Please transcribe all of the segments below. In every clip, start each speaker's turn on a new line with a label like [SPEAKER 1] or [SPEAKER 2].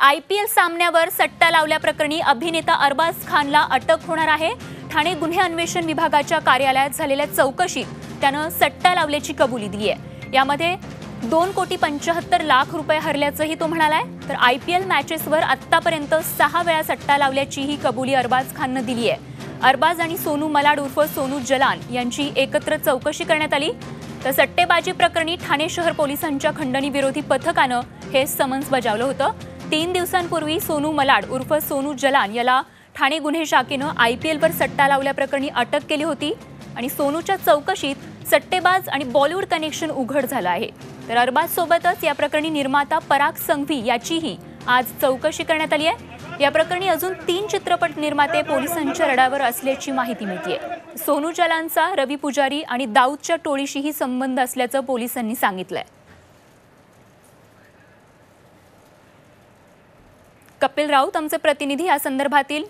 [SPEAKER 1] IPL सामन्यावर सट्टा लावल्याप्रकरणी अभिनेता अरबाज खानला अटक होणार आहे। ठाणे गुन्हे अन्वेषण विभागाच्या कार्यालयात झालेल्या चौकशीत त्यानं सट्टा लावल्याची कबुली दिली आहे। यामध्ये 2,75,00,000 रुपये हरल्याचंही तो म्हणालाय। तर IPL मॅचेसवर आतापर्यंत 6 वेळा सट्टा लावल्याची ही कबुली अरबाज खाननं दिली आहे। अरबाज आणि सोनू मलाड उर्फ सोनू जलान यांची एकत्र चौकशी करण्यात आली। तर सट्टेबाजी प्रकरणी ठाणे शहर पोलिसांच्या खंडणी विरोधी पथकानं हे समन्स बजावलं होतं। 3 दिवसांपूर्वी सोनू मलाड उर्फ सोनू जलान याला ठाणे गुन्हे शाखेनं IPLवर सट्टा लावल्याप्रकरणी अटक केली होती आणि सोनूच्या चौकशीत सट्टेबाज आणि बॉलिवूड कनेक्शन उघड झालं आहे। तर अरबाज सोबतच या प्रकरणी निर्माता पराग संघवी याचीही आज चौकशी करण्यात आली आहे। या प्रकरणी अजून 3 चित्रपट निर्माते पोलिसांच्या रडावर असल्याची माहिती मिळते। सोनू जलानचा रवी पुजारी आणि दाऊदच्या टोळीशीही संबंध असल्याचं पोलिसांनी सांगितलंय। कपिल राऊत आमचे प्रतिनिधी या संदर्भातील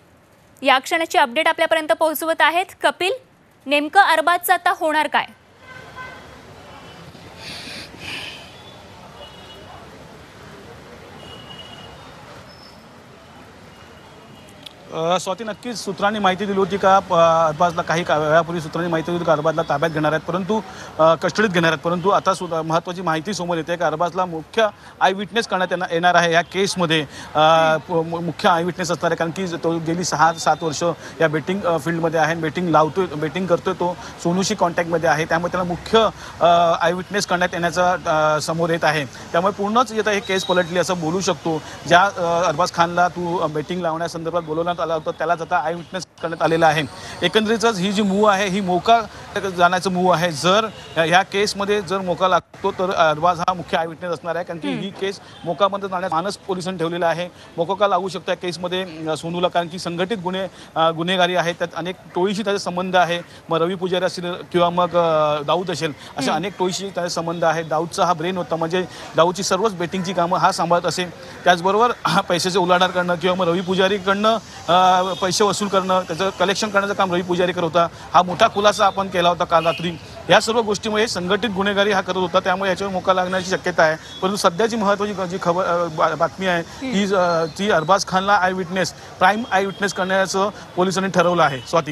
[SPEAKER 1] या क्षणाची अपडेट आपल्यापर्यंत पोहोचवत आहेत। कपिल, नेमकं अरबाजचं आता होणार काय?
[SPEAKER 2] स्वाती, नक्कीच सूत्रांनी माहिती दिली होती का अरबाजला काही वेळापूर्वी सूत्रांनी माहिती दिली का अरबाजला ताब्यात घेणार आहेत, परंतु कस्टडीत घेणार आहेत। परंतु आता महत्त्वाची माहिती समोर येते की अरबाजला मुख्य आय विटनेस करण्यात येणार आहे। या केसमध्ये मुख्य आय विटनेस असणार आहे, कारण की तो गेली 6-7 वर्ष या बेटिंग फील्डमध्ये आहे, बेटिंग करतोय, तो सोनूशी कॉन्टॅक्टमध्ये आहे, त्यामुळे त्याला मुख्य आय विटनेस करण्यात येण्याचा समोर येत आहे। त्यामुळे पूर्णच येतं हे केस पलटली असं बोलू शकतो। ज्या अरबाज खानला तू बेटिंग लावण्यासंदर्भात बोलवण्यात आला होता त्यालाच आता आय विटनेस करण्यात आलेला आहे। एकंदरीतच ही जी मूव्ह आहे ही मोका जाण्याचं मूव्ह आहे। जर ह्या केसमध्ये जर मोका लागतो तर अरबाज हा मुख्य आय विटनेस असणार आहे, कारण की ही केस मोकामध्ये जाण्यास मानस पोलिसांनी ठेवलेला आहे। मोका का लागू शकतो या केसमध्ये सोनूला, कारण की संघटित गुन्हेगारी आहे, त्यात अनेक टोळीशी त्याचा संबंध आहे। मग रवी पुजारी असेल किंवा मग दाऊद असेल, अशा अनेक टोळीशी त्याचा संबंध आहे। दाऊदचा हा ब्रेन होता, म्हणजे दाऊदची सर्वच बेटिंगची कामं हा सांभाळत असेल। त्याचबरोबर पैशाचे उलाढाल करणं किंवा मग रवी पुजारीकडनं पैसे वसूल करणं, त्याचं कलेक्शन करण्याचं काम रवी पुजारी करत होता। हा मोठा खुलासा आपण केला होता काल रात्री। या सर्व गोष्टीमुळे संघटित गुन्हेगारी हा करत होता, त्यामुळे याच्यावर मोका लागण्याची शक्यता आहे। परंतु सध्याची महत्त्वाची जी बातमी आहे ती अरबाज खानला प्राईम आय विटनेस करण्याचं पोलिसांनी ठरवलं आहे। स्वाती,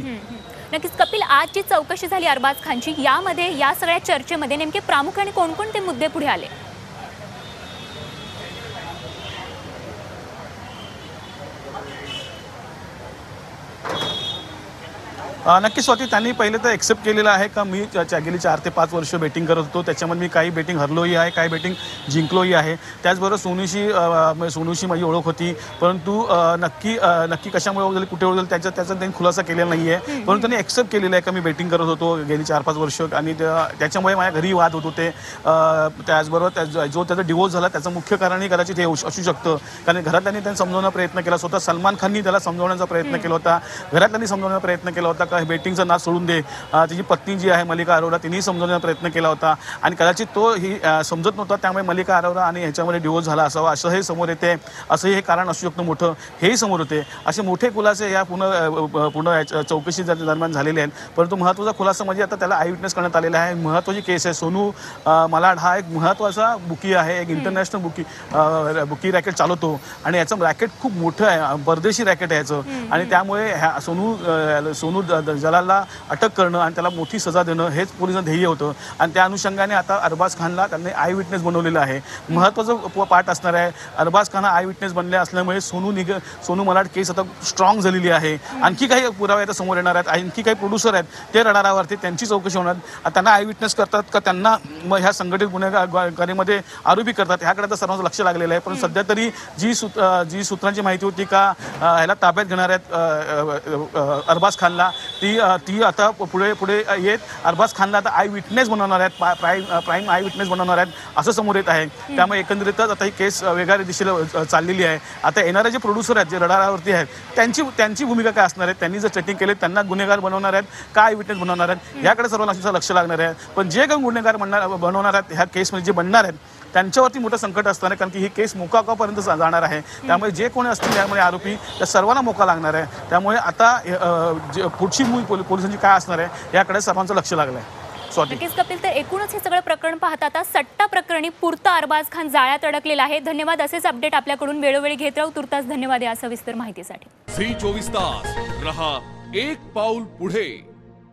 [SPEAKER 1] नक्कीच कपिल, आज जी चौकशी झाली अरबाज खानची, यामध्ये या सगळ्या चर्चेमध्ये नेमके प्रामुख्याने कोणकोणते मुद्दे पुढे आले?
[SPEAKER 2] नक्की स्वाती, त्यांनी पहिले तर एक्सेप्ट केलेलं आहे का मी गेली 4 ते 5 वर्ष बेटिंग करत होतो, त्याच्यामध्ये मी काही बेटिंग हरलोही आहे, काही बेटिंग जिंकलोही आहे। त्याचबरोबर सोनूशी माझी ओळख होती, परंतु नक्की कशामुळे ओळख झाली, कुठे ओळख झाली त्याचा त्यांनी खुलासा केलेला नाही आहे। परंतु त्यांनी एक्सेप्ट केलेलं आहे का मी बेटिंग करत होतो गेली 4-5 वर्ष, आणि त्याच्यामुळे माझ्या घरी वाद होत होते। त्याचबरोबर जो त्याचा डिवोर्स झाला त्याचं मुख्य कारणही कदाचित हे असू शकतं, कारण घरातल्यांनी त्यांनी समजवण्याचा प्रयत्न केला, स्वतः सलमान खाननी त्याला समजवण्याचा प्रयत्न केला होता, घरातल्यांनी समजवण्याचा प्रयत्न केला होता बेटिंगचा नाद सोडून दे। तिची पत्नी जी आहे मलिका अरोरा, तिनेही समजवण्याचा प्रयत्न केला होता, आणि कदाचित तो ही समजत नव्हता, त्यामुळे मलिका अरोरा आणि ह्याच्यामध्ये डिवोर्स झाला असावा असं हे समोर येते। असंही हे कारण असू शकतं मोठं, हेही समोर येते। असे मोठे खुलासे या पूर्ण चौकशी दरम्यान झालेले आहेत। परंतु महत्त्वाचा खुलासा म्हणजे आता त्याला आय विटनेस करण्यात आलेला आहे। महत्त्वाची केस आहे। सोनू मलाड हा एक महत्त्वाचा बुकी आहे, एक इंटरनॅशनल बुकी रॅकेट चालवतो, आणि याचं रॅकेट खूप मोठं आहे, परदेशी रॅकेट आहे याचं, आणि त्यामुळे सोनू जलालला अटक करणं आणि त्याला मोठी सजा देणं हेच पोलिसांचं ध्येय होतं, आणि त्या अनुषंगाने आता अरबाज खानला त्यांनी आय विटनेस बनवलेलं आहे। महत्त्वाचं पार्ट असणार आहे। अरबाज खान आय विटनेस बनले असल्यामुळे सोनू मलाड केस आता स्ट्रॉंग झालेली आहे। आणखी काही पुरावे आता समोर येणार आहेत, आणखी काही प्रोड्युसर आहेत ते रडारावरती, त्यांची चौकशी होणार। त्यांना आय विटनेस करतात का त्यांना मग ह्या संघटित गुन्हेगारीमध्ये आरोपी करतात, ह्याकडे तर सर्वांचं लक्ष लागलेलं आहे। पण सध्या तरी जी सूत्रांची माहिती होती का ह्याला ताब्यात घेणार आहेत अरबाज खानला, ती आता पुढे येत अरबाज खानला आता आय विटनेस बनवणार आहेत, प्राईम आय विटनेस बनवणार आहेत असं समोर येत आहे। त्यामुळे एकंदरीतच आता ही केस वेगळ्या दिशेला चाललेली आहे। आता येणारे जे प्रोड्युसर आहेत, जे रडारावरती आहेत, त्यांची भूमिका काय असणार आहे, त्यांनी जर चेटिंग केले त्यांना गुन्हेगार बनवणार आहेत का आय विटनेस बनवणार आहेत, याकडे सर्वांना लक्ष लागणार आहे। पण जे काही गुन्हेगार बनवणार आहेत ह्या केसमध्ये, जे बनणार आहेत त्यांच्यावरती मोठं संकट असणार आहे, कारण की ही केस मोकापर्यंत जाणार आहे। त्यामुळे जे कोणी असतील त्यामुळे आरोपी त्या सर्वांना मोका लागणार आहे। त्यामुळे आता पुढची पोलिसांची काय असणार आहे याकडे सर्वांचं लक्ष लागलं आहे। स्वाती.
[SPEAKER 1] नक्कीच कपिल, तर एकूणच हे सगळं प्रकरण पाहता आता सट्टा प्रकरणी पुरता अरबाज खान जाळ्यात अडकलेला आहे. धन्यवाद. असेच अपडेट आपल्याकडून वेळोवेळी घेत राहू. तुर्तास धन्यवाद या सविस्तर माहितीसाठी.
[SPEAKER 3] झी 24 तास रहा एक पाऊल पुढे.